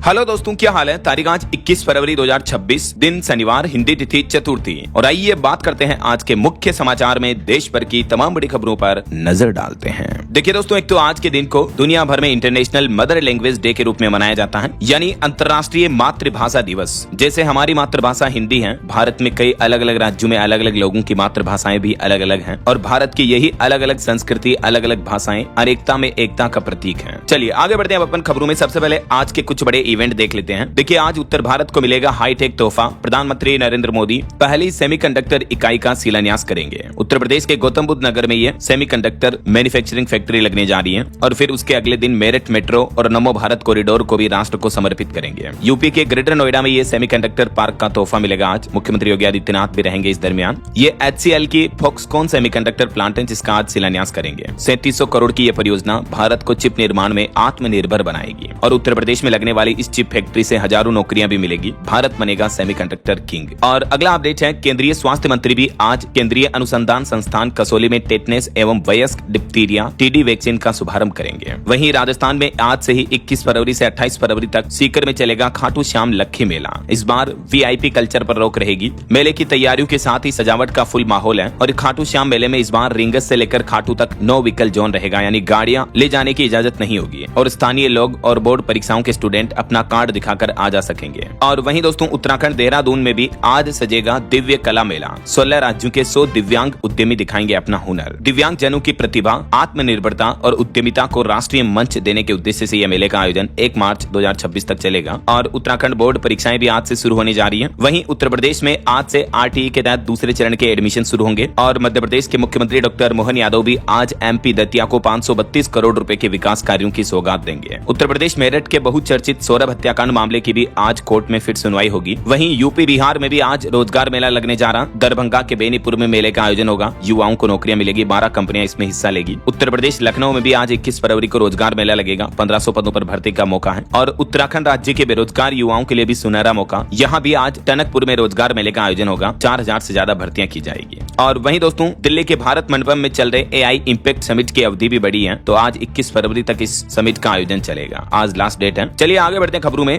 Hello दोस्तों, क्या हाल है। तारीख आज 21 फरवरी 2026, दिन शनिवार, हिंदी तिथि चतुर्थी। और आइए बात करते हैं आज के मुख्य समाचार में देश भर की तमाम बड़ी खबरों पर नजर डालते हैं। देखिए दोस्तों, एक तो आज के दिन को दुनिया भर में इंटरनेशनल मदर लैंग्वेज डे के रूप में मनाया जाता है, यानी अंतर्राष्ट्रीय मातृभाषा दिवस। जैसे हमारी मातृभाषा हिंदी है, भारत में कई अलग अलग राज्यों में अलग अलग लोगों की मातृभाषाएं भी अलग अलग हैं और भारत की यही अलग अलग संस्कृति, अलग अलग भाषाएं अनेकता में एकता का प्रतीक है। चलिए आगे बढ़ते हैं अपन खबरों में। सबसे पहले आज के कुछ बड़े इवेंट देख लेते हैं। देखिए, आज उत्तर भारत को मिलेगा हाईटेक तोहफा। प्रधानमंत्री नरेंद्र मोदी पहली सेमीकंडक्टर इकाई का शिलान्यास करेंगे। उत्तर प्रदेश के गौतम बुद्ध नगर में ये सेमीकंडक्टर मैन्युफैक्चरिंग फैक्ट्री लगने जा रही है और फिर उसके अगले दिन मेरठ मेट्रो और नमो भारत कॉरिडोर को भी राष्ट्र को समर्पित करेंगे। यूपी के ग्रेटर नोएडा में ये सेमीकंडक्टर पार्क का तोहफा मिलेगा। आज मुख्यमंत्री योगी आदित्यनाथ भी रहेंगे इस दरमियान। ये HCL की फॉक्सकॉन सेमीकंडक्टर प्लांट है, जिसका आज शिलान्यास करेंगे। 3700 करोड़ की यह परियोजना भारत को चिप निर्माण में आत्मनिर्भर बनाएगी और उत्तर प्रदेश में लगने वाली इस चिप फैक्ट्री से हजारों नौकरियां भी मिलेगी। भारत बनेगा सेमीकंडक्टर किंग। और अगला अपडेट है, केंद्रीय स्वास्थ्य मंत्री भी आज केंद्रीय अनुसंधान संस्थान कसौली में टेटनेस एवं वयस्क डिप्थीरिया TD वैक्सीन का शुभारंभ करेंगे। वहीं राजस्थान में आज से ही 21 फरवरी से 28 फरवरी तक सीकर में चलेगा खाटू श्याम लक्खी मेला। इस बार VIP कल्चर पर रोक रहेगी। मेले की तैयारियों के साथ ही सजावट का फुल माहौल है और खाटू श्याम मेले में इस बार रिंगस से लेकर खाटू तक नो व्हीकल जोन रहेगा, यानी गाड़ियां ले जाने की इजाजत नहीं होगी और स्थानीय लोग और बोर्ड परीक्षाओं के स्टूडेंट अपना कार्ड दिखाकर आ जा सकेंगे। और वहीं दोस्तों, उत्तराखंड देहरादून में भी आज सजेगा दिव्य कला मेला। 16 राज्यों के 100 दिव्यांग उद्यमी दिखाएंगे अपना हुनर। दिव्यांग जनों की प्रतिभा, आत्मनिर्भरता और उद्यमिता को राष्ट्रीय मंच देने के उद्देश्य से यह मेले का आयोजन 1 मार्च 2026 तक चलेगा। और उत्तराखंड बोर्ड परीक्षाएं भी आज से शुरू होने जा रही है। वहीं उत्तर प्रदेश में आज से RTE के तहत दूसरे चरण के एडमिशन शुरू होंगे और मध्य प्रदेश के मुख्यमंत्री डॉक्टर मोहन यादव भी आज MP दतिया को 532 करोड़ रुपए के विकास कार्यों की सौगात देंगे। उत्तर प्रदेश मेरठ के बहुचर्चित सौरभ हत्याकांड मामले की भी आज कोर्ट में फिर सुनवाई होगी। वहीं यूपी बिहार में भी आज रोजगार मेला लगने जा रहा। दरभंगा के बेनीपुर में मेले का आयोजन होगा। युवाओं को नौकरियां मिलेगी, 12 कंपनियां इसमें हिस्सा लेगी। उत्तर प्रदेश लखनऊ में भी आज 21 फरवरी को रोजगार मेला लगेगा। 1500 पदों पर भर्ती का मौका है और उत्तराखंड राज्य के बेरोजगार युवाओं के लिए भी सुनहरा मौका। यहाँ भी आज टनकपुर में रोजगार मेले का आयोजन होगा। 4000 से ज्यादा भर्तियां की जाएगी। और वहीं दोस्तों, दिल्ली के भारत मंडपम में चल रहे AI इम्पैक्ट समिट की अवधि भी बढ़ी है, तो आज 21 फरवरी तक इस समिट का आयोजन चलेगा। आज लास्ट डेट है। चलिए आगे बढ़ते हैं खबरों में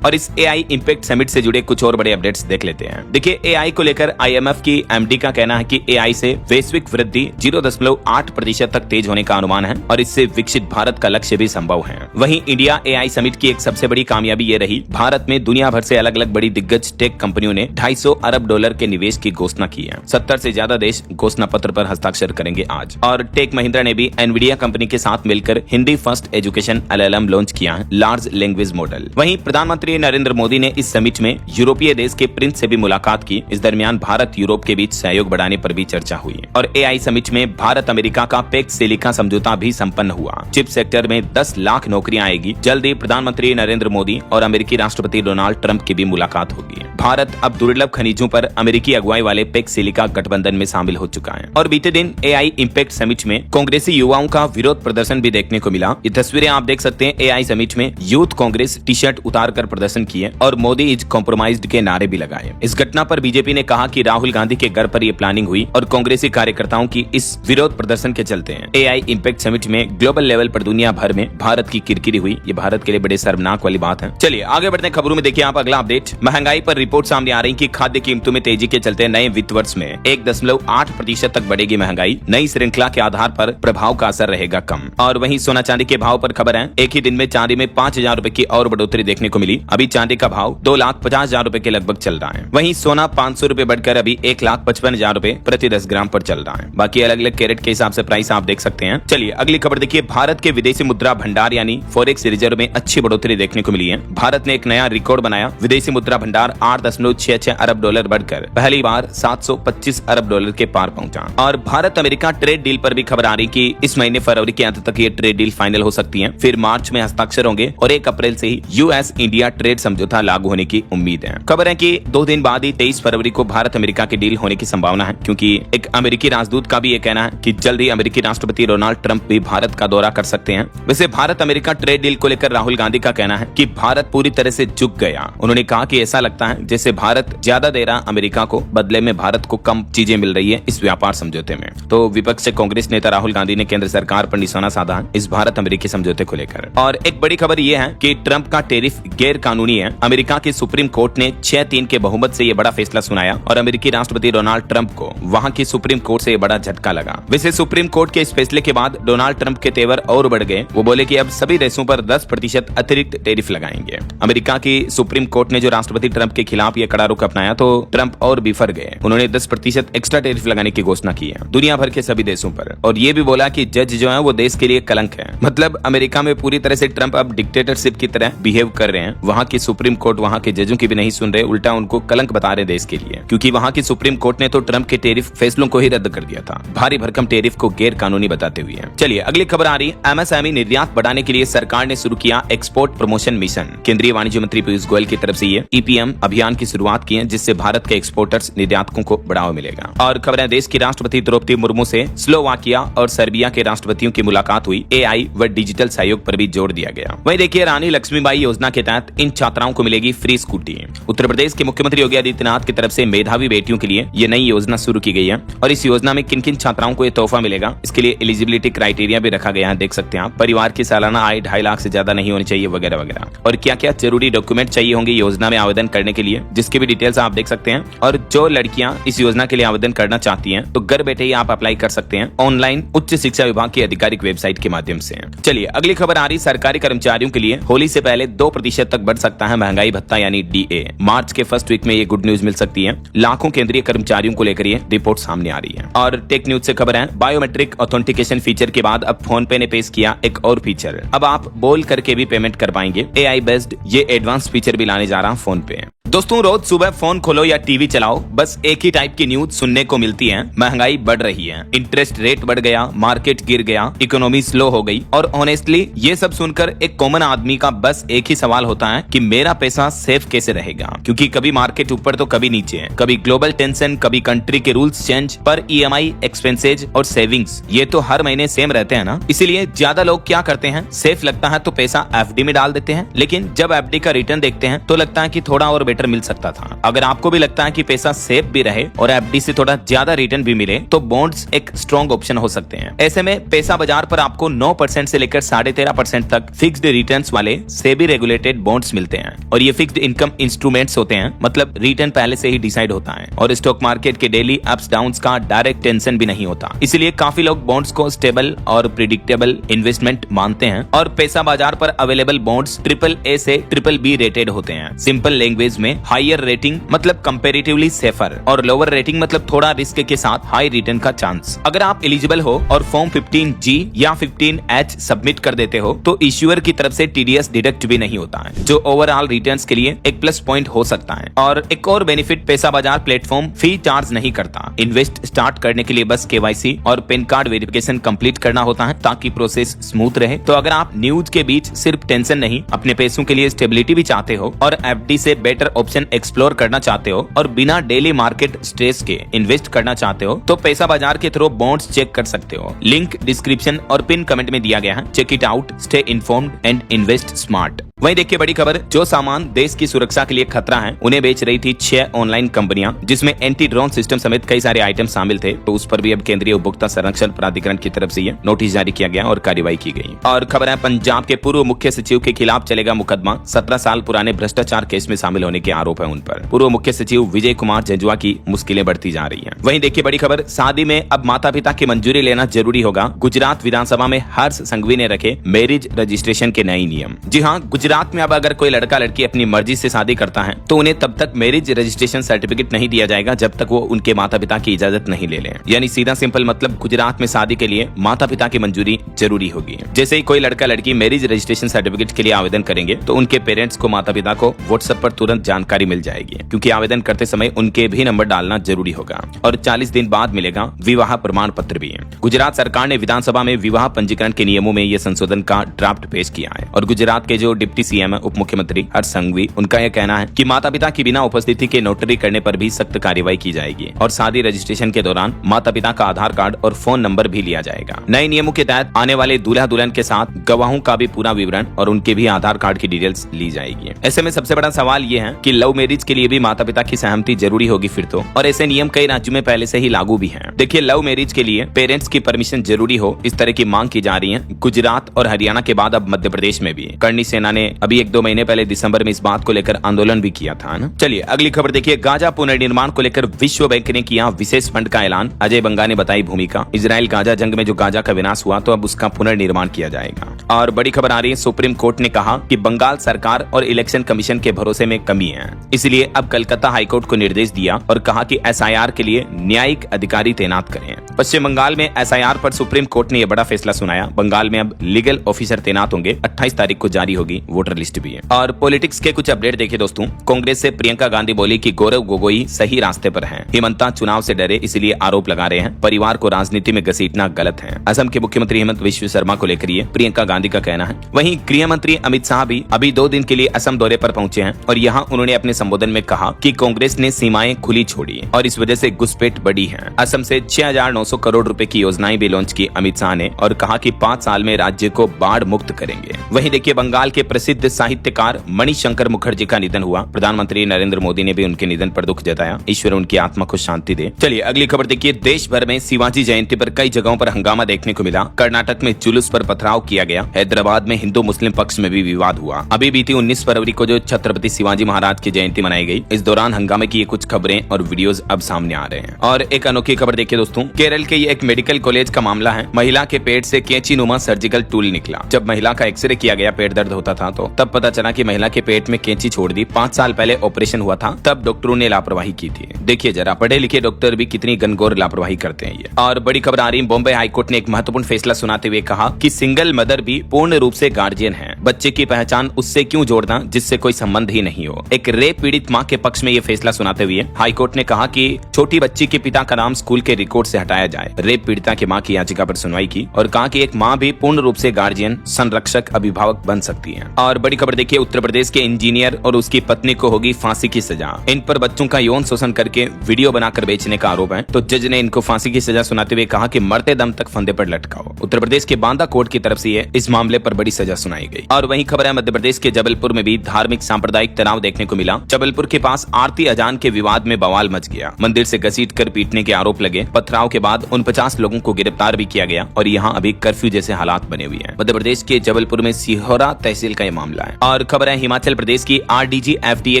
और इस AI इम्पैक्ट समिट से जुड़े कुछ और बड़े अपडेट्स देख लेते हैं। देखिए, AI को लेकर IMF की MD का कहना है कि AI से वैश्विक वृद्धि 0.8% तक तेज होने का अनुमान है और इससे विकसित भारत का लक्ष्य भी संभव है। वहीं इंडिया AI समिट की एक सबसे बड़ी कामयाबी ये रही, भारत में दुनिया भर से अलग अलग बड़ी दिग्गज टेक कंपनियों ने $250 अरब के निवेश की घोषणा की है। 70 से ज्यादा देश घोषणा पत्र पर हस्ताक्षर करेंगे आज। और टेक महिंद्रा ने भी एनवीडिया कंपनी के साथ मिलकर Hindi first education LLM launch किया है, लार्ज लैंग्वेज मॉडल। वहीं प्रधानमंत्री नरेंद्र मोदी ने इस समिट में यूरोपीय देश के प्रिंस से भी मुलाकात की। इस दरमियान भारत यूरोप के बीच सहयोग बढ़ाने पर भी चर्चा हुई और AI समिट में भारत अमेरिका का पैक्स सिलिका समझौता भी संपन्न हुआ। चिप सेक्टर में 10 लाख नौकरियां आएगी। जल्द ही प्रधानमंत्री नरेंद्र मोदी और अमेरिकी राष्ट्रपति डोनाल्ड ट्रंप की भी मुलाकात होगी। भारत अब दुर्लभ खनिजों पर अमेरिकी अगुवाई वाले पैक्स सिलिका गठबंधन में शामिल हो चुका है। और बीते दिन AI इम्पैक्ट समिट में कांग्रेसी युवाओं का विरोध प्रदर्शन भी देखने को मिला। ये तस्वीरें आप देख सकते हैं। AI समिट में यूथ कांग्रेस टी-शर्ट उतार कर प्रदर्शन किए और मोदी इज कॉम्प्रोमाइज्ड के नारे भी लगाए। इस घटना पर बीजेपी ने कहा कि राहुल गांधी के घर पर यह प्लानिंग हुई और कांग्रेसी कार्यकर्ताओं की इस विरोध प्रदर्शन के चलते हैं। AI इम्पैक्ट समिट में ग्लोबल लेवल पर दुनिया भर में भारत की किरकिरी हुई। ये भारत के लिए बड़े शर्मनाक वाली बात है। चलिए आगे बढ़ते हैं खबरों में। देखिए आप अगला अपडेट, महंगाई पर रिपोर्ट सामने आ रही कि खाद्य कीमतों में तेजी के चलते नए वित्त वर्ष में 1.8% तक बढ़ेगी महंगाई। नई श्रृंखला के आधार पर प्रभाव का असर रहेगा कम। और वहीं सोना चांदी के भाव पर खबर है, एक ही दिन में चांदी में 5000 रुपए की और बढ़ोतरी देखने को मिली। अभी चांदी का भाव 2,50,000 रुपए के लगभग चल रहा है। वहीं सोना 500 रुपए बढ़कर अभी 1,55,000 रुपए प्रति 10 ग्राम पर चल रहा है। बाकी अलग अलग कैरेट के हिसाब से प्राइस आप देख सकते हैं। चलिए अगली खबर देखिए, भारत के विदेशी मुद्रा भंडार यानी फॉरेक्स रिजर्व में अच्छी बढ़ोतरी देखने को मिली है। भारत ने एक नया रिकॉर्ड बनाया। विदेशी मुद्रा भंडार $8.66 अरब बढ़कर पहली बार $725 अरब के पार पहुंचा। और भारत अमेरिका ट्रेड डील पर भी खबर आ रही कि इस महीने फरवरी के अंत तक ये ट्रेड डील फाइनल हो सकती है। फिर मार्च में हस्ताक्षर होंगे और 1 अप्रैल से ही US इंडिया ट्रेड समझौता लागू होने की उम्मीद है। खबर है कि 2 दिन बाद ही 23 फरवरी को भारत अमेरिका की डील होने की संभावना है, क्योंकि एक अमेरिकी राजदूत का भी ये कहना है कि जल्द ही अमेरिकी राष्ट्रपति डोनाल्ड ट्रंप भी भारत का दौरा कर सकते हैं। वैसे भारत अमेरिका ट्रेड डील को लेकर राहुल गांधी का कहना है कि भारत पूरी तरह से झुक गया। उन्होंने कहा कि ऐसा लगता है जैसे भारत ज्यादा दे रहा अमेरिका को, बदले में भारत को कम चीजें मिल रही है इस व्यापार समझौते में। तो विपक्ष से कांग्रेस नेता राहुल गांधी ने केंद्र सरकार पर निशाना साधा है इस भारत अमेरिकी समझौते को लेकर। और एक बड़ी खबर यह है कि ट्रंप का टैरिफ गैर कानूनी है। अमेरिका की सुप्रीम कोर्ट ने 6-3 के बहुमत से यह बड़ा फैसला सुनाया और अमेरिकी राष्ट्रपति डोनाल्ड ट्रंप को वहां की सुप्रीम कोर्ट से बड़ा झटका लगा। वैसे सुप्रीम कोर्ट के इस फैसले के बाद डोनाल्ड ट्रंप के तेवर और बढ़ गए। वो बोले कि अब सभी देशों पर 10% अतिरिक्त टैरिफ लगाएंगे। अमेरिका की सुप्रीम कोर्ट ने जो राष्ट्रपति ट्रंप के खिलाफ यह कड़ा रुख अपनाया तो ट्रंप और बिफर गए। उन्होंने 10% एक्स्ट्रा टैरिफ लगाने की घोषणा की है दुनिया भर के सभी देशों पर। और ये भी बोला कि जज जो है वो देश के लिए कलंक है। मतलब अमेरिका में पूरी तरह से ट्रंप अब डिक्टेटरशिप की तरह बिहेव कर रहे हैं। वहां की सुप्रीम कोर्ट वहां के जजों की भी नहीं सुन रहे, उल्टा उनको कलंक बता रहे देश के लिए, क्योंकि वहां की सुप्रीम कोर्ट ने तो ट्रंप के टैरिफ फैसलों को ही रद्द कर दिया था, भारी भरकम टैरिफ को गैर कानूनी बताते हुए। चलिए अगली खबर आ रही, एमएसएमई निर्यात बढ़ाने के लिए सरकार ने शुरू किया एक्सपोर्ट प्रमोशन मिशन। केंद्रीय वाणिज्य मंत्री पीयूष गोयल की तरफ से ये ईपीएम अभियान की शुरुआत की है, जिससे भारत के एक्सपोर्टर्स निर्यातकों को बढ़ावा मिलेगा। और खबर है, देश की राष्ट्रपति द्रौपदी मुर्मू से स्लोवाकिया और सर्बिया के राष्ट्रपतियों की मुलाकात हुई। एआई व डिजिटल सहयोग पर भी जोर दिया गया। वहीं देखिए, रानी लक्ष्मीबाई योजना के तहत इन छात्राओं को मिलेगी फ्री स्कूटी। उत्तर प्रदेश के मुख्यमंत्री योगी आदित्यनाथ की तरफ से मेधावी बेटियों के लिए ये नई योजना शुरू की गई है। और इस योजना में किन किन छात्राओं को ये तोहफा मिलेगा, इसके लिए एलिजिबिलिटी क्राइटेरिया भी रखा गया है। देख सकते हैं आप, परिवार की सालाना आय 2.5 लाख से ज्यादा नहीं होनी चाहिए वगैरह वगैरह। और क्या क्या जरूरी डॉक्यूमेंट चाहिए होंगे योजना में आवेदन करने के लिए, जिसके भी डिटेल्स आप देख सकते हैं। और जो लड़कियां इस योजना के लिए आवेदन करना चाहती हैं तो घर बैठे ही आप अप्लाई कर सकते हैं ऑनलाइन उच्च शिक्षा विभाग की आधिकारिक वेबसाइट के माध्यम से। चलिए अगली खबर आ रही, सरकारी कर्मचारियों के लिए होली से पहले 2% तक बढ़ सकता है महंगाई भत्ता यानी डीए। मार्च के फर्स्ट वीक में ये गुड न्यूज मिल सकती है। लाखों केंद्रीय कर्मचारियों को लेकर ये रिपोर्ट सामने आ रही है। और टेक न्यूज से खबर है, बायोमेट्रिक ऑथेंटिकेशन फीचर के बाद अब फोन पे ने पेश किया एक और फीचर। अब आप बोल करके भी पेमेंट कर पाएंगे। एआई बेस्ड ये एडवांस फीचर भी लाने जा रहा है फोन पे। दोस्तों, रोज सुबह फोन खोलो या टीवी चलाओ, बस एक ही टाइप की न्यूज सुनने को मिलती है। महंगाई बढ़ रही है, इंटरेस्ट रेट बढ़ गया, मार्केट गिर गया, इकोनॉमी स्लो हो गई। और ऑनेस्टली ये सब सुनकर एक कॉमन आदमी का बस एक ही सवाल होता है कि मेरा पैसा सेफ कैसे रहेगा, क्योंकि कभी मार्केट ऊपर तो कभी नीचे, कभी ग्लोबल टेंशन, कभी कंट्री के रूल्स चेंज, पर ईएमआई, एक्सपेंसेज और सेविंग्स ये तो हर महीने सेम रहते हैं ना। इसीलिए ज्यादा लोग क्या करते हैं, सेफ लगता है तो पैसा एफडी में डाल देते हैं, लेकिन जब एफडी का रिटर्न देखते हैं तो लगता है कि थोड़ा और बेटर मिल सकता था। अगर आपको भी लगता है कि पैसा सेफ भी रहे और एफडी से थोड़ा ज्यादा रिटर्न भी मिले तो बॉन्ड्स एक स्ट्रॉन्ग ऑप्शन हो सकते हैं। ऐसे में पैसा बाजार पर आपको 9% से लेकर 13.5% तक फिक्स्ड रिटर्न्स वाले सेबी रेगुलेटेड बॉन्ड्स मिलते हैं। और ये फिक्स्ड इनकम इंस्ट्रूमेंट्स होते हैं, मतलब रिटर्न पहले से ही डिसाइड होता है और स्टॉक मार्केट के डेली अप्स डाउन्स का डायरेक्ट टेंशन भी नहीं होता। इसलिए काफी लोग बॉन्ड्स को स्टेबल और प्रिडिक्टेबल इन्वेस्टमेंट मानते हैं। और पैसा बाजार पर अवेलेबल बॉन्ड्स AAA से BBB रेटेड होते हैं। सिंपल लैंग्वेज में हायर रेटिंग मतलब कंपैरेटिवली सेफर और लोअर रेटिंग मतलब थोड़ा रिस्क के साथ हाई रिटर्न का चांस। अगर आप एलिजिबल हो और फॉर्म 15G या 15H सबमिट कर देते हो तो इश्यूअर की तरफ से TDS डिडक्ट भी नहीं होता है, जो ओवरऑल रिटर्न्स के लिए एक प्लस पॉइंट हो सकता है। और एक और बेनिफिट, पैसा बाजार प्लेटफॉर्म फी चार्ज नहीं करता। इन्वेस्ट स्टार्ट करने के लिए बस KYC और पैन कार्ड वेरिफिकेशन कंप्लीट करना होता है ताकि प्रोसेस स्मूथ रहे। तो अगर आप न्यूज के बीच सिर्फ टेंशन नहीं, अपने पैसों के लिए स्टेबिलिटी भी चाहते हो और एफडी से बेटर ऑप्शन एक्सप्लोर करना चाहते हो और बिना डेली मार्केट स्ट्रेस के इन्वेस्ट करना चाहते हो तो पैसा बाजार के थ्रू बॉन्ड्स चेक कर सकते हो। लिंक डिस्क्रिप्शन और पिन कमेंट में दिया गया है। Check it out, stay informed and invest smart. वहीं देखिए बड़ी खबर, जो सामान देश की सुरक्षा के लिए खतरा है उन्हें बेच रही थी 6 ऑनलाइन कंपनियां, जिसमें एंटी ड्रोन सिस्टम समेत कई सारे आइटम शामिल थे। तो उस पर भी अब केंद्रीय उपभोक्ता संरक्षण प्राधिकरण की तरफ से यह नोटिस जारी किया गया और कार्रवाई की गई। और खबर है, पंजाब के पूर्व मुख्य सचिव के खिलाफ चलेगा मुकदमा। 17 साल पुराने भ्रष्टाचार केस में शामिल होने के आरोप है उन पर। पूर्व मुख्य सचिव विजय कुमार जंजुआ की मुश्किलें बढ़ती जा रही हैं। वहीं देखिए बड़ी खबर, शादी में अब माता पिता की मंजूरी लेना जरूरी होगा। गुजरात विधानसभा में हर्ष संघवी ने रखे मैरिज रजिस्ट्रेशन के नए नियम। जी हाँ, गुजरात में अब अगर कोई लड़का लड़की अपनी मर्जी से शादी करता है तो उन्हें तब तक मैरिज रजिस्ट्रेशन सर्टिफिकेट नहीं दिया जाएगा जब तक वो उनके माता पिता की इजाजत नहीं ले लें। यानी सीधा सिंपल मतलब गुजरात में शादी के लिए माता पिता की मंजूरी जरूरी होगी। जैसे ही कोई लड़का लड़की मैरिज रजिस्ट्रेशन सर्टिफिकेट के लिए आवेदन करेंगे तो उनके पेरेंट्स को, माता पिता को व्हाट्सएप पर तुरंत जानकारी मिल जाएगी, क्योंकि आवेदन करते समय उनके भी नंबर डालना जरूरी होगा। और 40 दिन बाद मिलेगा विवाह प्रमाण पत्र भी। गुजरात सरकार ने विधानसभा में विवाह पंजीकरण के नियमों में यह संशोधन का ड्राफ्ट पेश किया है। और गुजरात के जो डिप्टी सीएम है, उप मुख्यमंत्री हर्ष संघवी, उनका यह कहना है कि माता पिता की बिना उपस्थिति के नोटरी करने पर भी सख्त कार्रवाई की जाएगी। और शादी रजिस्ट्रेशन के दौरान माता पिता का आधार कार्ड और फोन नंबर भी लिया जाएगा। नए नियमों के तहत आने वाले दूल्हा दुल्हन के साथ गवाहों का भी पूरा विवरण और उनके भी आधार कार्ड की डिटेल्स ली जाएगी। ऐसे में सबसे बड़ा सवाल यह है कि लव मैरिज के लिए भी माता पिता की सहमति जरूरी होगी फिर तो, और ऐसे नियम कई राज्यों में पहले से ही लागू भी हैं। देखिए, लव मैरिज के लिए पेरेंट्स की परमिशन जरूरी हो, इस तरह की मांग की जा रही है। गुजरात और हरियाणा के बाद अब मध्य प्रदेश में भी। करणी सेना ने अभी 1-2 महीने पहले दिसंबर में इस बात को लेकर आंदोलन भी किया था ना। चलिए अगली खबर देखिए, गाजा पुनर्निर्माण को लेकर विश्व बैंक ने किया विशेष फंड का ऐलान। अजय बंगा ने बताई भूमिका। इजराइल गाजा जंग में जो गाजा का विनाश हुआ तो अब उसका पुनर्निर्माण किया जाएगा। और बड़ी खबर आ रही है, सुप्रीम कोर्ट ने कहा कि बंगाल सरकार और इलेक्शन कमीशन के भरोसे में कमी है, इसलिए अब कलकत्ता हाईकोर्ट को निर्देश दिया और कहा कि एसआईआर के लिए न्यायिक अधिकारी तैनात करें। पश्चिम बंगाल में एसआईआर पर सुप्रीम कोर्ट ने यह बड़ा फैसला सुनाया। बंगाल में अब लीगल ऑफिसर तैनात होंगे। 28 तारीख को जारी होगी वोटर लिस्ट भी है। और पॉलिटिक्स के कुछ अपडेट देखिए दोस्तों। कांग्रेस से प्रियंका गांधी बोली कि गौरव गोगोई सही रास्ते पर हैं। हेमंता चुनाव से डरे इसलिए आरोप लगा रहे हैं। परिवार को राजनीति में घसीटना गलत है। असम के मुख्यमंत्री हेमंत विश्व शर्मा को लेकर ये प्रियंका गांधी का कहना है। वहीं गृह मंत्री अमित शाह भी अभी 2 दिन के लिए असम दौरे पर पहुंचे हैं और यहाँ उन्होंने अपने संबोधन में कहा कि कांग्रेस ने सीमाएं खुली छोड़ी और इस वजह से घुसपैठ बढ़ी है। असम से 6,900 करोड़ रुपए की योजनाएं भी लॉन्च की अमित शाह ने और कहा कि 5 साल में राज्य को बाढ़ मुक्त करेंगे। वहीं देखिए, बंगाल के प्रसिद्ध साहित्यकार मणिशंकर मुखर्जी का निधन हुआ। प्रधानमंत्री नरेंद्र मोदी ने भी उनके निधन पर दुख जताया। ईश्वर उनकी आत्मा को शांति दे। चलिए अगली खबर देखिए, देश भर में शिवाजी जयंती पर कई जगहों पर हंगामा देखने को मिला। कर्नाटक में जुलूस पर पथराव किया गया। हैदराबाद में हिंदू मुस्लिम पक्ष में भी विवाद हुआ। अभी बीती 19 फरवरी को जो छत्रपति शिवाजी महाराज की जयंती मनाई गई, इस दौरान हंगामे की कुछ खबरें और वीडियोस अब सामने आ रहे हैं। और एक अनोखी खबर देखिए दोस्तों, केरल के ये एक मेडिकल कॉलेज का मामला है। महिला के पेट से कैंची नुमा सर्जिकल टूल निकला। जब महिला का एक्सरे किया गया, पेट दर्द होता था तो तब पता चला कि महिला के पेट में कैंची छोड़ दी। 5 साल पहले ऑपरेशन हुआ था, तब डॉक्टरों ने लापरवाही की थी। देखिए जरा, पढ़े लिखे डॉक्टर भी कितनी गनगौर लापरवाही करते हैं ये। और बड़ी खबर आ रही है, बॉम्बे हाईकोर्ट ने एक महत्वपूर्ण फैसला सुनाते हुए कहा कि सिंगल मदर भी पूर्ण रूप से गार्जियन है। बच्चे की पहचान उससे क्यों जोड़ना जिससे कोई संबंध ही नहीं हो। एक रेप पीड़ित मां के पक्ष में ये फैसला सुनाते हुए हाईकोर्ट ने कहा कि छोटी बच्ची के पिता का नाम स्कूल के रिकॉर्ड से हटाया जाए। रेप पीड़िता के मां की याचिका पर सुनवाई की और कहा कि एक मां भी पूर्ण रूप से गार्जियन, संरक्षक, अभिभावक बन सकती है। और बड़ी खबर देखिए, उत्तर प्रदेश के इंजीनियर और उसकी पत्नी को होगी फांसी की सजा। इन पर बच्चों का यौन शोषण करके वीडियो बनाकर बेचने का आरोप है, तो जज ने इनको फांसी की सजा सुनाते हुए कहा कि मरते दम तक फंदे पर लटकाओ। उत्तर प्रदेश के बांदा कोर्ट की तरफ से इस मामले पर बड़ी सजा सुनाई गई। और वहीं खबर है, मध्य प्रदेश के जबलपुर में भी धार्मिक सांप्रदायिक तनाव देखने को मिला। जबलपुर के पास आरती अजान के विवाद में बवाल मच गया। मंदिर से घसीट कर पीटने के आरोप लगे। पथराव के बाद 49 लोगों को गिरफ्तार भी किया गया और यहाँ अभी कर्फ्यू जैसे हालात बने हुए हैं। मध्य प्रदेश के जबलपुर में सिहोरा तहसील का ये मामला है। और खबर है, हिमाचल प्रदेश की आरडीजी एफडीए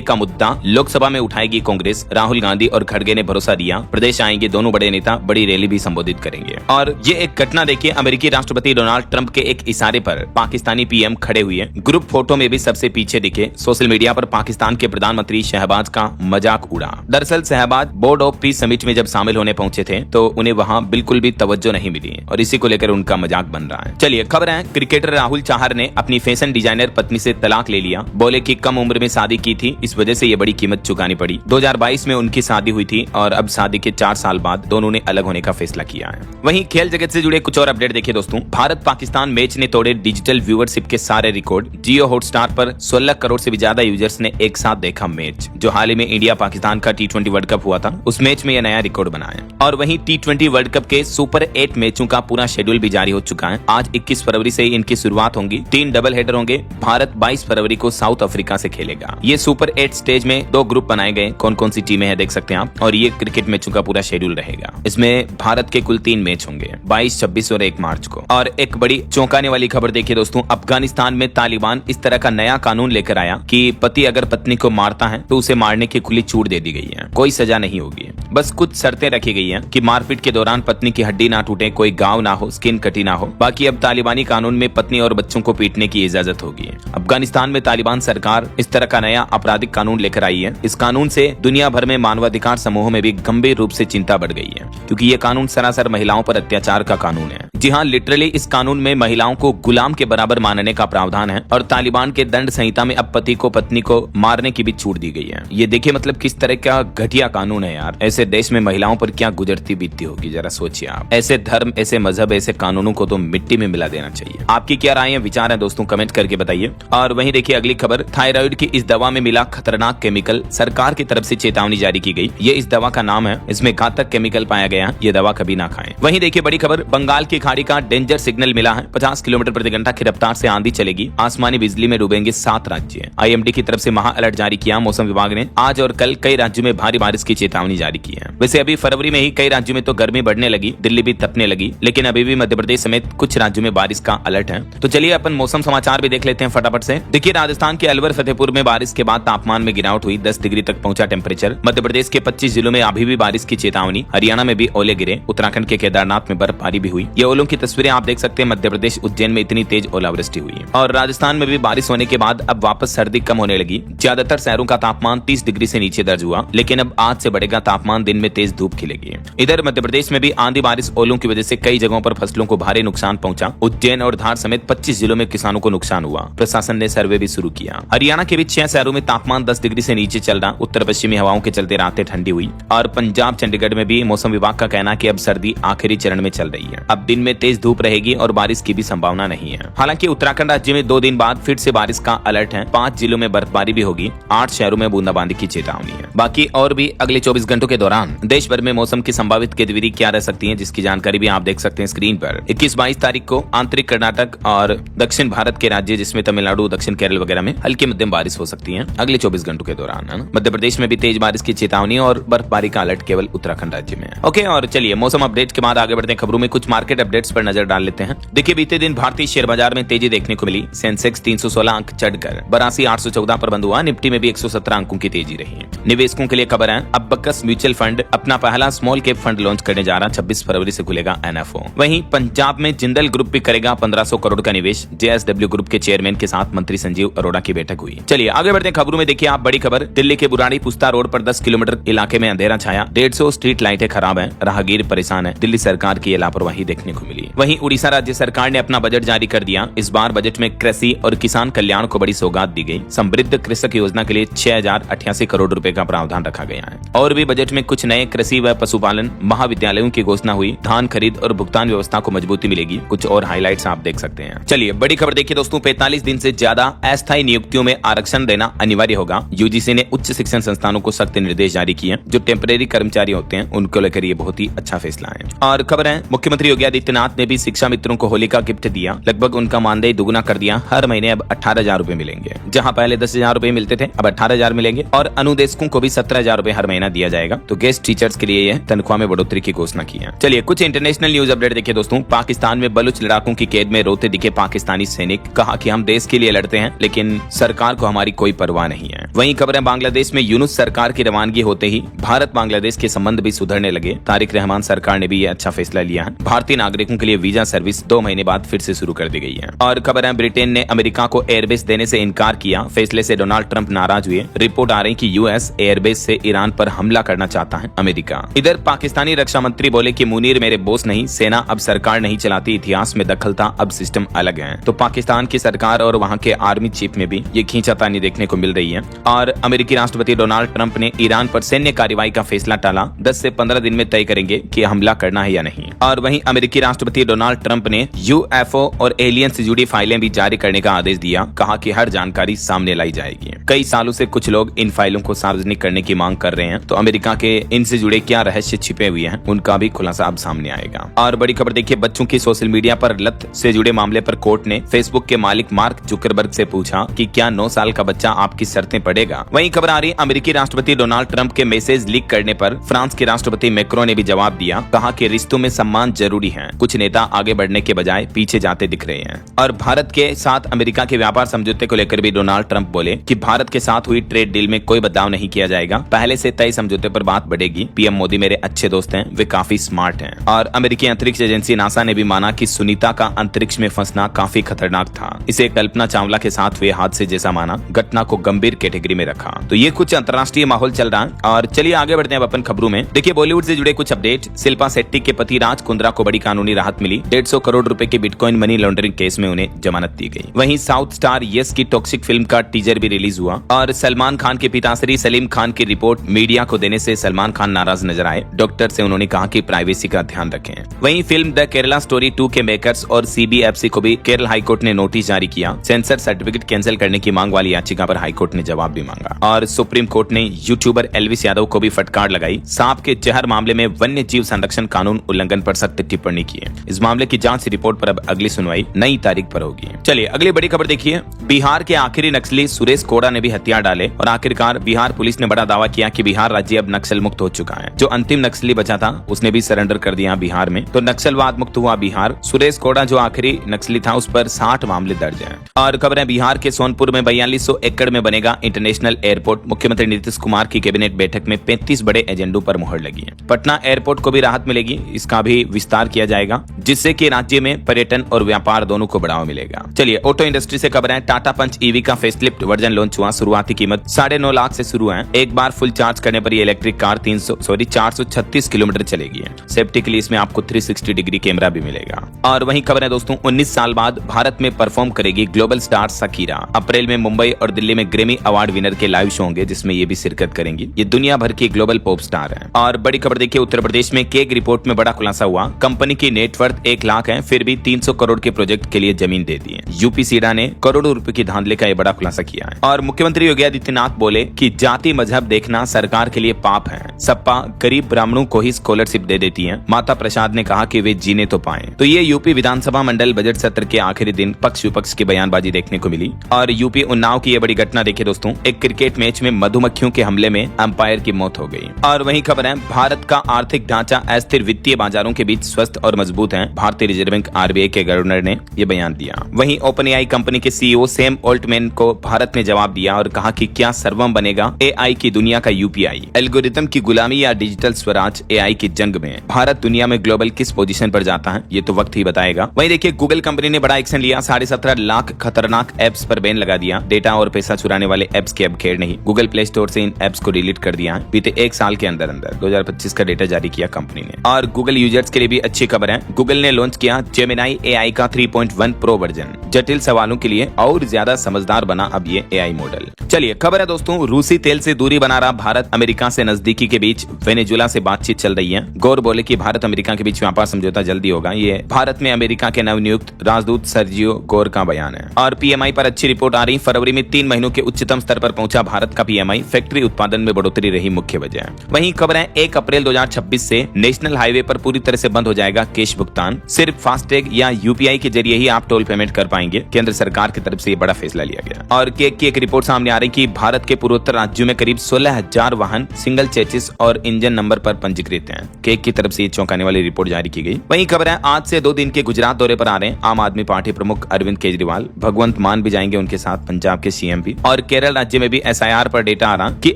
का मुद्दा लोकसभा में उठाएगी कांग्रेस। राहुल गांधी और खड़गे ने भरोसा दिया, प्रदेश आएंगे दोनों बड़े नेता, बड़ी रैली भी संबोधित करेंगे। और ये एक घटना देखिए, अमेरिकी राष्ट्रपति डोनाल्ड ट्रंप के एक इशारे पर पाकिस्तानी पीएम खड़े हुए, ग्रुप फोटो में भी सबसे पीछे दिखे। सोशल मीडिया पर पाकिस्तान के प्रधानमंत्री शहबाज का मजाक उड़ा। दरअसल Shahbaz board of peace summit में जब शामिल होने पहुंचे थे तो उन्हें वहां बिल्कुल भी तवज्जो नहीं मिली और इसी को लेकर उनका मजाक बन रहा है। चलिए खबर है, क्रिकेटर राहुल चाहर ने अपनी फैशन डिजाइनर पत्नी से तलाक ले लिया। बोले कि कम उम्र में शादी की थी, इस वजह से ये बड़ी कीमत चुकानी पड़ी। 2022 में उनकी शादी हुई थी और अब शादी के 4 साल बाद दोनों ने अलग होने का फैसला किया है। वहीं खेल जगत से जुड़े कुछ और अपडेट देखिए दोस्तों। भारत पाकिस्तान मैच ने तोड़े डिजिटल व्यूअरशिप के सारे रिकॉर्ड। जियो हॉटस्टार पर 16 करोड़ से भी ज्यादा यूजर्स ने एक साथ देखा मैच। जो हाल ही में इंडिया पाकिस्तान का T20 वर्ल्ड कप हुआ था, उस मैच में यह नया रिकॉर्ड बना है। और वहीं T20 वर्ल्ड कप के सुपर 8 मैचों का पूरा शेड्यूल भी जारी हो चुका है। आज 21 फरवरी से इनकी शुरुआत होगी। 3 डबल हेडर होंगे। भारत 22 फरवरी को साउथ अफ्रीका से खेलेगा। ये सुपर 8 स्टेज में 2 ग्रुप बनाए गए। कौन कौन सी टीमें हैं देख सकते हैं आप। और ये क्रिकेट मैचों का पूरा शेड्यूल रहेगा। इसमें भारत के कुल 3 मैच होंगे, 22, 26 और 1 मार्च को। और एक बड़ी चौंकाने वाली खबर देखिए दोस्तों, अफगानिस्तान में तालिबान इस तरह का नया कानून लेकर आया कि पति अगर पत्नी को मारता है तो उसे मारने की खुली छूट दे दी गई है। कोई सजा नहीं होगी, बस कुछ शर्तें रखी गई हैं कि मारपीट के दौरान पत्नी की हड्डी ना टूटे, कोई घाव ना हो, स्किन कटी ना हो। बाकी अब तालिबानी कानून में पत्नी और बच्चों को पीटने की इजाजत होगी। अफगानिस्तान में तालिबान सरकार इस तरह का नया आपराधिक कानून लेकर आई है। इस कानून से दुनिया भर में मानवाधिकार समूहों में भी गंभीर रूप से चिंता बढ़ गई है, क्योंकि ये कानून सरासर महिलाओं पर अत्याचार का कानून है। जी हाँ, लिटरली इस कानून में महिलाओं को गुलाम के बराबर मानने का प्रावधान है। और तालिबान के दंड संहिता में अब पति को पत्नी को मारने की भी छूट दी गई है। ये देखिए मतलब किस तरह का घटिया कानून है यार। ऐसे देश में महिलाओं पर क्या गुजरती बीतती होगी, जरा सोचिए आप। ऐसे धर्म, ऐसे मजहब, ऐसे कानूनों को तो मिट्टी में मिला देना चाहिए। आपकी क्या राय है, विचार है दोस्तों, कमेंट करके बताइए। और वहीं देखिए अगली खबर, थायराइड की इस दवा में मिला खतरनाक केमिकल, सरकार की तरफ से चेतावनी जारी की गई। ये इस दवा का नाम है, इसमें घातक केमिकल पाया गया, ये दवा कभी ना खाएं। वहीं देखिए बड़ी खबर, बंगाल की खाड़ी का डेंजर सिग्नल मिला है। 50 किलोमीटर प्रति घंटा की रफ्तार से आंधी चलेगी। आसमानी बिजली में डूबेंगे 7 राज्य। IMD की तरफ से महा अलर्ट जारी किया। मौसम विभाग ने आज और कल कई राज्यों में भारी बारिश की चेतावनी जारी की है। वैसे अभी फरवरी में ही कई राज्यों में तो गर्मी बढ़ने लगी, दिल्ली भी तपने लगी, लेकिन अभी भी मध्य प्रदेश समेत कुछ राज्यों में बारिश का अलर्ट है। तो चलिए अपन मौसम समाचार भी देख लेते हैं फटाफट से। देखिए, राजस्थान के अलवर फतेहपुर में बारिश के बाद तापमान में गिरावट हुई। 10 डिग्री तक पहुंचा टेम्परेचर। मध्य प्रदेश के 25 जिलों में अभी भी बारिश की चेतावनी। हरियाणा में भी ओले गिरे। उत्तराखंड के केदारनाथ में बर्फबारी भी हुई। ये ओलों की तस्वीरें आप देख सकते हैं। मध्य प्रदेश उज्जैन में इतनी तेज ओलावृष्टि हुई। और राजस्थान में भी बारिश होने के बाद अब वापस सर्दी कम होने लगी। ज्यादातर शहरों का तापमान 30 डिग्री से नीचे दर्ज हुआ, लेकिन अब आज से बढ़ेगा तापमान। दिन में तेज धूप खिलेगी। इधर मध्य प्रदेश में भी आंधी बारिश ओलों की वजह से कई जगहों पर फसलों को भारी नुकसान पहुंचा। उज्जैन और धार समेत 25 जिलों में किसानों को नुकसान हुआ। प्रशासन ने सर्वे भी शुरू किया। हरियाणा के भी 6 शहरों में तापमान 10 डिग्री से नीचे चल रहा। उत्तर पश्चिमी हवाओं के चलते रातें ठंडी हुई। और पंजाब चंडीगढ़ में भी मौसम विभाग का कहना कि अब सर्दी आखिरी चरण में चल रही है। अब दिन में तेज धूप रहेगी और बारिश की भी संभावना नहीं है। हालांकि उत्तराखंड राज्य में 2 दिन बाद फिर से बारिश का अलर्ट है। 5 जिलों में बर्फबारी भी होगी। 8 शहरों में बूंदाबांदी की चेतावनी है। बाकी और भी अगले 24 घंटों के दौरान देश भर में मौसम की संभावित गतिविधि क्या रह सकती है, जिसकी जानकारी भी आप देख सकते हैं स्क्रीन पर। 21-22 तारीख को आंतरिक कर्नाटक और दक्षिण भारत के राज्य जिसमें तमिलनाडु, दक्षिण केरल वगैरह में हल्की मध्यम बारिश हो सकती है अगले 24 घंटों के दौरान, है ना। मध्य प्रदेश में भी तेज बारिश की चेतावनी और बर्फबारी का अलर्ट केवल उत्तराखंड राज्य में है। ओके, और चलिए मौसम अपडेट के बाद आगे बढ़ते हैं खबरों में। कुछ मार्केट अपडेट्स पर नजर डाल लेते हैं। देखिए, बीते दिन भारतीय शेयर बाजार में तेजी देखने को मिली। सेंसेक्स 316 अंक चढ़कर 82,814 पर बंद हुआ। निफ्टी में भी 117 अंकों की तेजी रही। निवेशकों के लिए खबर है, अबकस म्यूचुअल फंड अपना पहला स्मॉल कैप फंड लॉन्च करने जा रहा। 26 फरवरी से खुलेगा NFO। वहीं पंजाब में जिंदल ग्रुप भी करेगा 1500 करोड़ का निवेश। JSW ग्रुप के चेयरमैन के साथ मंत्री संजीव अरोड़ा की बैठक हुई। चलिए आगे बढ़ते हैं खबरों में। देखिए, आप बड़ी खबर, दिल्ली के बुराड़ी पुस्ता रोड पर 10 किलोमीटर इलाके में अंधेरा छाया। 150 स्ट्रीट लाइटें खराब है। राहगीर परेशान है। दिल्ली सरकार की लापरवाही देखने को मिली। वहीं उड़ीसा राज्य सरकार ने अपना बजट जारी कर दिया। इस बार बजट में कृषि और किसान कल्याण को बड़ी सौगात दी गई। समृद्ध कृषक योजना के लिए 6088 करोड़ रुपए का प्रावधान रखा गया है। और भी बजट में कुछ नए कृषि व पशुपालन महाविद्यालयों की घोषणा हुई। धान खरीद और भुगतान व्यवस्था को मजबूती मिलेगी। कुछ और हाईलाइट्स आप देख सकते हैं। चलिए बड़ी खबर देखिए दोस्तों, 45 दिन से ज्यादा अस्थायी नियुक्तियों में आरक्षण देना अनिवार्य होगा। UGC ने उच्च शिक्षण संस्थानों को सख्त निर्देश जारी किए। जो टेम्परेरी कर्मचारी होते हैं उनको लेकर ये बहुत ही अच्छा फैसला है। और खबर है, मुख्यमंत्री योगी आदित्यनाथ ने भी शिक्षा मित्रों को होली का गिफ्ट दिया। लगभग उनका मानदेय दुगुना कर दिया। हर महीने अब 18,000 रुपए मिलेंगे। जहां पहले 10,000 रुपए मिलते थे, अब 18,000 मिलेंगे। और अनुदेशकों को भी 17,000 रुपए हर महीना दिया जाएगा। तो गेस्ट टीचर्स के लिए यह तनख्वाह में बढ़ोतरी की घोषणा की है। चलिए कुछ इंटरनेशनल न्यूज अपडेट देखिए दोस्तों। पाकिस्तान में बलूच लड़ाकों की कैद में रोते दिखे पाकिस्तानी सैनिक। कहा कि हम देश के लिए लड़ते हैं, लेकिन सरकार को हमारी कोई परवाह नहीं है। वहीं खबर है, बांग्लादेश में यूनुस सरकार की रवानगी होते ही भारत बांग्लादेश के संबंध भी सुधरने लगे। तारिक रहमान सरकार ने भी यह अच्छा फैसला लिया है। भारतीय नागरिकों के लिए वीजा सर्विस 2 महीने बाद फिर से शुरू कर दी गई है। और खबर है, ब्रिटेन ने अमेरिका को एयरबेस देने से इनकार किया। फैसले से डोनाल्ड ट्रंप नाराज हुए। रिपोर्ट आ रही कि US एयरबेस से ईरान पर हमला करना चाहता है अमेरिका। इधर पाकिस्तानी रक्षा मंत्री बोले कि मुनीर मेरे बोस नहीं, सेना अब सरकार नहीं चलाती, इतिहास में दखल था, अब सिस्टम अलग है। तो पाकिस्तान की सरकार और वहाँ के आर्मी चीफ में भी ये खींचातानी देखने को मिल रही है। और अमेरिकी राष्ट्रपति डोनाल्ड ट्रंप ने ईरान पर सैन्य कार्रवाई का फैसला टाला। 10 से 15 दिन में तय करेंगे कि हमला करना है या नहीं। और वहीं अमेरिकी राष्ट्रपति डोनाल्ड ट्रंप ने UFO और एलियन से जुड़ी फाइलें भी जारी करने का आदेश दिया। कहा कि हर जानकारी सामने लाई जाएगी। कई सालों से कुछ लोग इन फाइलों को सार्वजनिक करने की मांग कर रहे हैं। तो अमेरिका के इनसे जुड़े क्या रहस्य छिपे हुए हैं, उनका भी खुलासा अब सामने आएगा। और बड़ी खबर देखिए, बच्चों की सोशल मीडिया पर लत से जुड़े मामले पर कोर्ट ने फेसबुक के मालिक मार्क जुकरबर्ग से पूछा कि क्या 9 साल का बच्चा आपकी शर्तें पढ़ेगा। वहीं खबर आ रही, अमेरिकी राष्ट्रपति डोनाल्ड ट्रंप के मैसेज लीक करने पर फ्रांस के राष्ट्रपति मैक्रों ने भी जवाब दिया। कहा कि रिश्तों में सम्मान जरूरी है। कुछ नेता आगे बढ़ने के बजाय पीछे जाते दिख रहे हैं। और भारत के साथ अमेरिका के व्यापार समझौते को लेकर भी डोनाल्ड ट्रंप बोले कि भारत के साथ हुई ट्रेड डील में कोई बदलाव नहीं किया जाएगा। पहले से तय समझौते पर बात बढ़ेगी। PM मोदी मेरे अच्छे दोस्त हैं, वे काफी स्मार्ट हैं। और अमेरिकी अंतरिक्ष एजेंसी नासा ने भी माना कि सुनीता का अंतरिक्ष में फंसना काफी खतरनाक था। इसे कल्पना चावला के साथ हुए हादसे जैसा माना। घटना को गंभीर कैटेगरी में रखा। तो ये कुछ अंतर्राष्ट्रीय माहौल चल रहा है। और चलिए आगे बढ़ते हैं अपन खबरों में। देखिए बॉलीवुड से जुड़े कुछ अपडेट। शिल्पा शेट्टी के पति राज कुंद्रा को बड़ी कानूनी राहत मिली। 150 करोड़ रुपए के बिटकॉइन मनी लॉन्ड्रिंग केस में उन्हें जमानत दी गई। वहीं साउथ स्टार यस की टॉक्सिक फिल्म का टीजर भी रिलीज हुआ। और सलमान खान के पिताश्री सलीम खान की रिपोर्ट मीडिया को देने से सलमान खान नाराज नजर आए। डॉक्टर से उन्होंने कहा कि प्राइवेसी का ध्यान रखें। वहीं फिल्म द केरला स्टोरी 2 के मेकर्स और CBFC को भी केरल हाईकोर्ट ने नोटिस जारी किया। सेंसर सर्टिफिकेट कैंसिल करने की मांग वाली याचिका पर हाईकोर्ट ने जवाब जवाब भी मांगा। और सुप्रीम कोर्ट ने यूट्यूबर एल्विस यादव को भी फटकार लगाई। सांप के जहर मामले में वन्य जीव संरक्षण कानून उल्लंघन पर सख्त टिप्पणी की है। इस मामले की जांच रिपोर्ट पर अब अगली सुनवाई नई तारीख पर होगी। चलिए अगली बड़ी खबर देखिए। बिहार के आखिरी नक्सली सुरेश कोड़ा ने भी हथियार डाले और आखिरकार बिहार पुलिस ने बड़ा दावा किया कि बिहार राज्य अब नक्सल मुक्त हो चुका है। जो अंतिम नक्सली बचा था उसने भी सरेंडर कर दिया बिहार में, तो नक्सलवाद मुक्त हुआ बिहार। सुरेश कोड़ा जो आखिरी नक्सली था उस पर 60 मामले दर्ज हैं। और खबर है बिहार के सोनपुर में 4200 एकड़ में बनेगा इंटरनेशनल एयरपोर्ट। मुख्यमंत्री नीतीश कुमार की कैबिनेट बैठक में 35 बड़े एजेंडों पर मुहर लगी है। पटना एयरपोर्ट को भी राहत मिलेगी, इसका भी विस्तार किया जाएगा जिससे कि राज्य में पर्यटन और व्यापार दोनों को बढ़ावा मिलेगा। चलिए ऑटो इंडस्ट्री से खबर है। टाटा पंच ईवी का फेसलिफ्ट वर्जन लॉन्च हुआ। शुरुआती कीमत 9.5 लाख से शुरू है। एक बार फुल चार्ज करने पर ये इलेक्ट्रिक कार 436 किलोमीटर चलेगी। सेफ्टी के लिए इसमें आपको 360 डिग्री कैमरा भी मिलेगा। और वहीं खबर है दोस्तों, 19 साल बाद भारत में परफॉर्म करेगी ग्लोबल स्टार शकीरा। अप्रैल में मुंबई और दिल्ली में ग्रेमी अवार्ड विनर के लाइव शो होंगे जिसमें ये भी शिरकत करेंगी। ये दुनिया भर की ग्लोबल पॉप स्टार है। और बड़ी खबर देखिए, उत्तर प्रदेश में केग रिपोर्ट में बड़ा खुलासा हुआ। कंपनी की नेटवर्थ 1 लाख है, फिर भी 300 करोड़ के प्रोजेक्ट के लिए जमीन दे दी है। यूपी सीडा ने करोड़ों रुपए की धांधली का ये बड़ा खुलासा किया है। और मुख्यमंत्री योगी आदित्यनाथ बोले कि जाति मजहब देखना सरकार के लिए पाप है। सपा गरीब ब्राह्मणों को ही स्कॉलरशिप दे देती है। माता प्रसाद ने कहा कि वे जीने तो पाए। तो ये यूपी विधानसभा मंडल बजट सत्र के आखिरी दिन पक्ष विपक्ष की बयानबाजी देखने को मिली। और यूपी उन्नाव की ये बड़ी घटना देखिए दोस्तों, एक क्रिकेट मैच में मधुमक्खियों के हमले में अंपायर की मौत हो गई। और वहीं खबर है, भारत का आर्थिक ढांचा अस्थिर वित्तीय बाजारों के बीच स्वस्थ और मजबूत है। भारतीय रिजर्व बैंक आरबीआई के गवर्नर ने यह बयान दिया। वहीं ओपन एआई कंपनी के सीईओ सैम ऑल्टमैन को भारत ने जवाब दिया और कहा कि क्या सर्वम बनेगा एआई की दुनिया का यूपीआई। एल्गोरिथम की गुलामी या डिजिटल स्वराज एआई की जंग में भारत दुनिया में ग्लोबल किस पोजीशन पर जाता है ये तो वक्त ही बताएगा। वहीं देखिए, गूगल कंपनी ने बड़ा एक्शन लिया। 17.5 लाख खतरनाक एप्स पर बैन लगा दिया। डेटा और पैसा चुराने वाले एप्स की अब खेड़ नहीं। गूगल प्ले स्टोर से इन एप्स को डिलीट कर दिया है। बीते 1 साल के अंदर 2025 का डेटा जारी किया कंपनी ने। और गूगल यूजर्स के लिए भी अच्छी खबर है। गूगल ने लॉन्च किया जेमिनाई एआई का 3.1 प्रो वर्जन। जटिल सवालों के लिए और ज्यादा समझदार बना अब ये एआई मॉडल। चलिए खबर है दोस्तों, रूसी तेल से दूरी बना रहा भारत। अमेरिका से नजदीकी के बीच वेनेजुएला से बातचीत चल रही है। गौर बोले कि भारत अमेरिका के बीच व्यापार समझौता जल्दी होगा। ये भारत में अमेरिका के नवनियुक्त राजदूत सर्जियो गौर का बयान है। और पीएमआई पर अच्छी रिपोर्ट आ रही। फरवरी में 3 महीनों के उच्चतम स्तर पर पहुंचा भारत का पीएमआई। फैक्ट्री उत्पादन में बढ़ोतरी रही मुख्य वजह। वहीं खबर है, 1 अप्रैल 2026 से नेशनल हाईवे पर पूरी तरह से बंद हो जाएगा कैश भुगतान। सिर्फ फास्टैग या यूपीआई के जरिए ही आप टोल पेमेंट कर पाएंगे। केंद्र सरकार की तरफ से ये बड़ा फैसला लिया गया। और केग की एक रिपोर्ट सामने आ रही कि भारत के पूर्वोत्तर राज्यों में करीब 16,000 वाहन सिंगल चेसिस और इंजन नंबर पर पंजीकृत हैं। केग की तरफ से ये चौंकाने वाली रिपोर्ट जारी की गई। वहीं खबर है, आज से 2 दिन के गुजरात दौरे पर आ रहे हैं आम आदमी पार्टी प्रमुख अरविंद केजरीवाल। भगवंत मान भी जाएंगे उनके साथ, पंजाब के सीएम भी। और केरल राज्य में भी एसआईआर पर डेटा आ रहा कि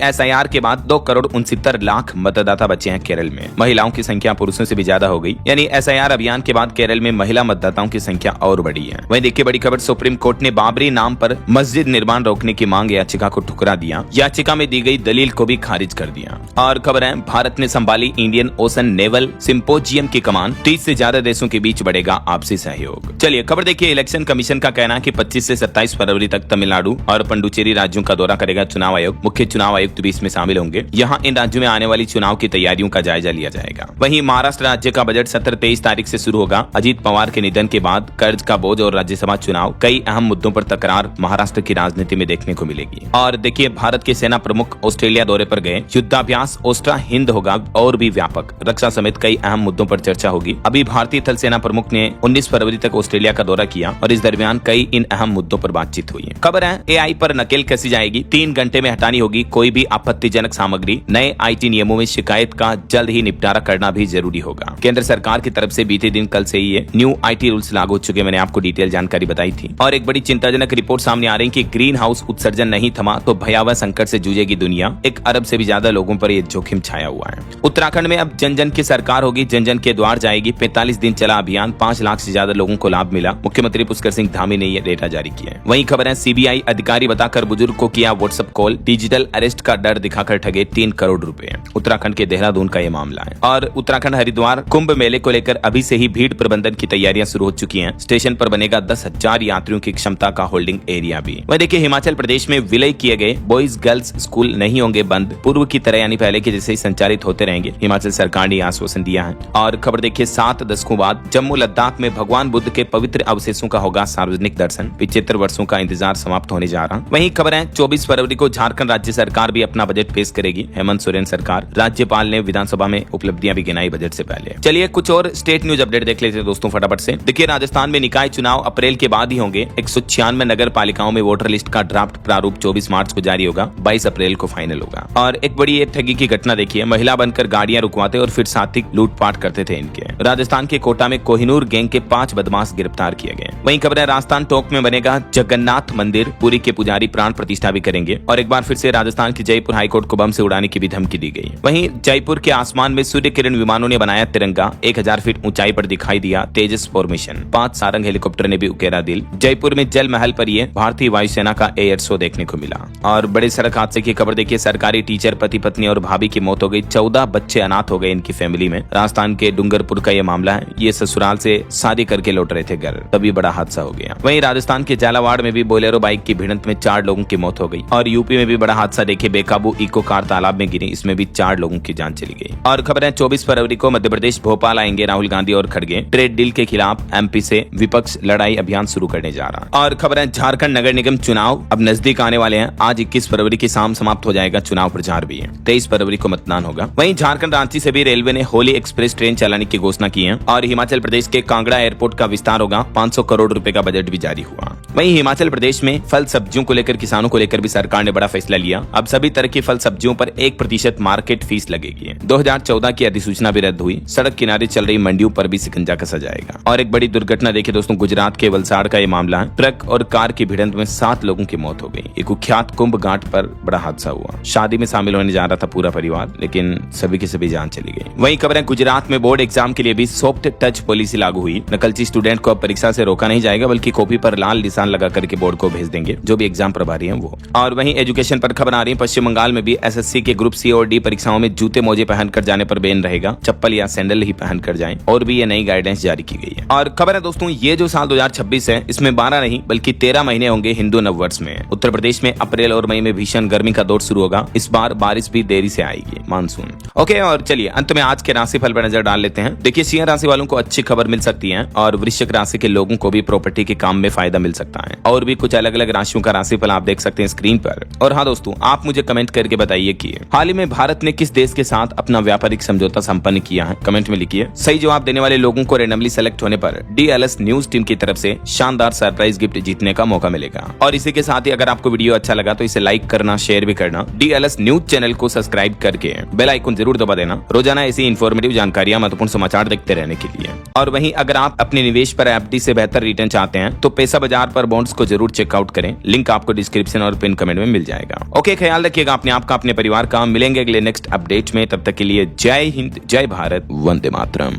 एसआईआर के बाद 2,69,00,000 मतदाता बचे हैं केरल में। महिलाओं की संख्या पुरुषों से भी ज्यादा हो गई, यानी एसआईआर अभियान के बाद केरल में महिला मतदाताओं की संख्या और बढ़ी है। वहीं देखिए बड़ी खबर, सुप्रीम कोर्ट ने बाबरी नाम पर मस्जिद निर्माण रोकने की मांग याचिका को ठुकरा दिया। याचिका में दी गई दलील को भी खारिज कर दिया। और खबर है, भारत ने संभाली इंडियन ओशन नेवल सिंपोजियम की कमान। 30 से ज्यादा देशों के बीच बढ़ेगा आपसी सहयोग। चलिए खबर देखिए, इलेक्शन कमीशन का कहना है कि 25 से 27 फरवरी तक तमिलनाडु और पुडुचेरी राज्यों का दौरा करेगा चुनाव आयोग। मुख्य चुनाव आयुक्त भी इसमें शामिल होंगे। यहाँ इन राज्यों में आने वाली चुनाव की तैयारियों का जायजा लिया जाएगा। वहीं महाराष्ट्र राज्य का बजट सत्र 23 तारीख से शुरू होगा। अजीत पवार के निधन के बाद कर्ज का बोझ और राज्यसभा चुनाव, कई अहम मुद्दों पर तकरार महाराष्ट्र की राजनीति में देखने को मिलेगी। और देखिए, भारत के सेना प्रमुख ऑस्ट्रेलिया दौरे पर गए। युद्धाभ्यास ओस्ट्रा हिंद होगा और भी व्यापक। रक्षा समेत कई अहम मुद्दों पर चर्चा होगी। अभी भारतीय थल सेना प्रमुख ने 19 फरवरी तक ऑस्ट्रेलिया का दौरा किया और इस दरमियान कई इन अहम मुद्दों पर बातचीत हुई है। खबर है, एआई पर नकेल कसी जाएगी। 3 घंटे में हटानी होगी कोई भी आपत्तिजनक सामग्री। नए आईटी नियमों में शिकायत का जल्द ही निपटारा करना भी जरूरी होगा। केंद्र सरकार की तरफ से बीते दिन कल से ही ये न्यू आईटी रूल्स लागू हो चुके, मैंने आपको डिटेल जानकारी बताई थी। और एक बड़ी चिंताजनक रिपोर्ट सामने आ रही कि ग्रीन हाउस उत्सर्जन नहीं थमा तो भयावह संकट से जूझेगी दुनिया। 1 अरब से भी ज्यादा लोगों पर यह जोखिम छाया हुआ है। उत्तराखंड में अब जन जन की सरकार होगी, जन जन के द्वार जाएगी। 45 दिन चला अभियान, 5 लाख से ज्यादा लोगों को लाभ मिला। मुख्यमंत्री पुष्कर सिंह धामी ने यह डेटा जारी किया है। वहीं खबर है, सीबीआई अधिकारी बताकर बुजुर्ग को किया व्हाट्सएप कॉल। डिजिटल अरेस्ट का डर दिखाकर ठगे 3 करोड़ रुपए। उत्तराखंड के देहरादून का यह मामला है। और उत्तराखंड हरिद्वार कुंभ मेले को लेकर अभी से ही भीड़ प्रबंधन की तैयारियां शुरू हो चुकी हैं। स्टेशन पर बनेगा 10,000 यात्रियों की क्षमता का होल्डिंग एरिया भी। वह देखिए, हिमाचल प्रदेश में विलय किए गए बॉयज गर्ल्स स्कूल नहीं होंगे बंद। पूर्व की तरह यानी पहले के जैसे ही संचालित होते रहेंगे, हिमाचल सरकार ने आश्वासन दिया है। और खबर देखिए, 7 दशकों बाद जम्मू लद्दाख में भगवान बुद्ध के पवित्र अवशेषों का होगा सार्वजनिक दर्शन। 75 वर्षों का इंतजार समाप्त होने जा रहा। वहीं खबर है, 24 फरवरी को झारखंड राज्य सरकार भी अपना बजट पेश करेगी। हेमंत सोरेन सरकार, राज्यपाल ने विधानसभा में उपलब्धियां भी गिनाई बजट से पहले। चलिए कुछ और स्टेट न्यूज अपडेट देख लेते हैं दोस्तों फटाफट से। देखिए राजस्थान में निकाय चुनाव अप्रैल के बाद ही होंगे। 196 नगर पालिकाओं में वोटर लिस्ट का ड्राफ्ट प्रारूप 24 मार्च को जारी होगा, 22 अप्रैल को फाइनल होगा। और एक बड़ी एक ठगी की घटना देखिए, महिला बनकर गाड़ियां रुकवाते और फिर साथी लूटपाट करते थे इनके। राजस्थान के कोटा में कोहिनूर गैंग के 5 बदमाश गिरफ्तार किए गए। वहीं खबर है राजस्थान टोंक में बनेगा जगन्नाथ मंदिर, पुरी के पुजारी प्राण प्रतिष्ठा भी करेंगे। और एक बार फिर से राजस्थान की जयपुर हाईकोर्ट को बम से उड़ाने की भी धमकी दी गई। वहीं जयपुर के आसमान में सूर्य किरण विमानों ने बनाया तिरंगा, 1000 फीट ऊंचाई पर दिखाई दिया तेजस फॉर्मेशन। 5 सारंग हेलीकॉप्टर ने भी उकेरा दिल। जयपुर में जल महल पर ये भारतीय वायुसेना का एयर शो देखने को मिला। और बड़े सड़क हादसे की खबर देखिए, सरकारी टीचर पति पत्नी और भाभी की मौत हो गई, 14 बच्चे अनाथ हो गए इनकी फैमिली में। राजस्थान के डूंगरपुर का ये मामला है। ये ससुराल से शादी करके लौट रहे थे घर, तभी बड़ा हादसा हो गया। वहीं राजस्थान के झालावाड़ में भी बोलेरो बाइक की भिड़ंत में 4 लोगों की मौत हो गई। और यूपी में भी बड़ा हादसा देखिए, बेकाबू इको कार तालाब में गिरी, इसमें भी 4 लोगों की जान चली गई। और खबर है 24 फरवरी को मध्य प्रदेश भोपाल आएंगे राहुल गांधी और खड़गे। ट्रेड डील के खिलाफ एमपी से विपक्ष लड़ाई अभियान शुरू करने जा रहा। और खबर है झारखंड नगर निगम चुनाव अब नजदीक आने वाले हैं। आज 21 फरवरी की शाम समाप्त हो जाएगा चुनाव प्रचार भी है। 23 फरवरी को मतदान होगा। वहीं झारखंड रांची से भी रेलवे ने होली एक्सप्रेस ट्रेन चलाने की घोषणा की है। और हिमाचल प्रदेश के कांगड़ा एयरपोर्ट का विस्तार होगा। 500 करोड़ रुपए का बजट भी जारी हुआ। वहीं हिमाचल प्रदेश में फल सब्जियों को लेकर, किसानों को लेकर भी सरकार ने बड़ा फैसला लिया। अब सभी तरह की फल सब्जियों पर 1% मार्केट फीस लगेगी। 2014 की अधिसूचना भी रद्द हुई। सड़क किनारे चल रही मंडियों पर भी शिकंजा कसा जाएगा। और एक बड़ी दुर्घटना देखिए दोस्तों, गुजरात के वलसाड़ का ये मामला है। ट्रक और कार की भिड़ंत में 7 लोगों की मौत हो गई। एक कुख्यात कुंभ घाट पर बड़ा हादसा हुआ। शादी में शामिल होने जा रहा था पूरा परिवार, लेकिन सभी की सभी जान चली गई। वहीं खबर है गुजरात में बोर्ड एग्जाम के लिए भी सॉफ्ट टच पॉलिसी लागू हुई। नकलची स्टूडेंट को अब परीक्षा से रोका नहीं जाएगा, बल्कि कॉपी पर लाल निशान लगा करके बोर्ड को भेज देंगे, जो भी एग्जाम प्रभारी हैं वो। और वहीं एजुकेशन पर खबर आ रही है, पश्चिम बंगाल में भी एसएससी के ग्रुप सी और डी परीक्षाओं में जूते मोजे पहनकर जाने पर बैन रहेगा। चप्पल या सैंडल ही पहनकर जाएं। और भी ये नई गाइडेंस जारी की गई है। और खबर है दोस्तों, ये जो साल 2026 है, इसमें 12 नहीं बल्कि 13 महीने होंगे हिंदू नववर्ष में। उत्तर प्रदेश में अप्रैल और मई में भीषण गर्मी का दौर शुरू होगा। इस बार बारिश भी देरी से आएगी, मानसून। ओके, और चलिए अंत में आज के राशिफल पर नजर डाल लेते हैं। देखिए सिंह राशि वालों को अच्छी खबर मिल सकती है। और वृश्चिक राशि के लोगों को भी प्रॉपर्टी के काम में फायदा मिल सकता है। और भी कुछ अलग अलग राशियों का राशिफल आप देख सकते हैं स्क्रीन पर। और हाँ दोस्तों, आप मुझे कमेंट करके बताइए कि हाल ही में भारत ने किस देश के साथ अपना व्यापारिक समझौता संपन्न किया है, कमेंट में लिखिए। सही जवाब देने वाले लोगों को रैंडमली सेलेक्ट होने पर DLS न्यूज टीम की तरफ से शानदार सरप्राइज गिफ्ट जीतने का मौका मिलेगा। और इसी के साथ ही अगर आपको वीडियो अच्छा लगा तो इसे लाइक करना, शेयर भी करना। DLS न्यूज चैनल को सब्सक्राइब करके बेल आइकन जरूर दबा देना, रोजाना ऐसी इन्फॉर्मेटिव जानकारियां, महत्वपूर्ण समाचार देखते रहने के लिए। और वहीं अगर आप अपने निवेश पर FD से बेहतर रिटर्न चाहते हैं तो पैसा बाजार पर बॉन्ड्स को जरूर चेकआउट करें। लिंक आपको डिस्क्रिप्शन और पिन कमेंट में मिल जाएगा। ओके, ख्याल रखिएगा अपने आप का, अपने परिवार का। मिलेंगे अगले नेक्स्ट अपडेट में, तब तक के लिए जय हिंद, जय भारत, वंदे मातरम।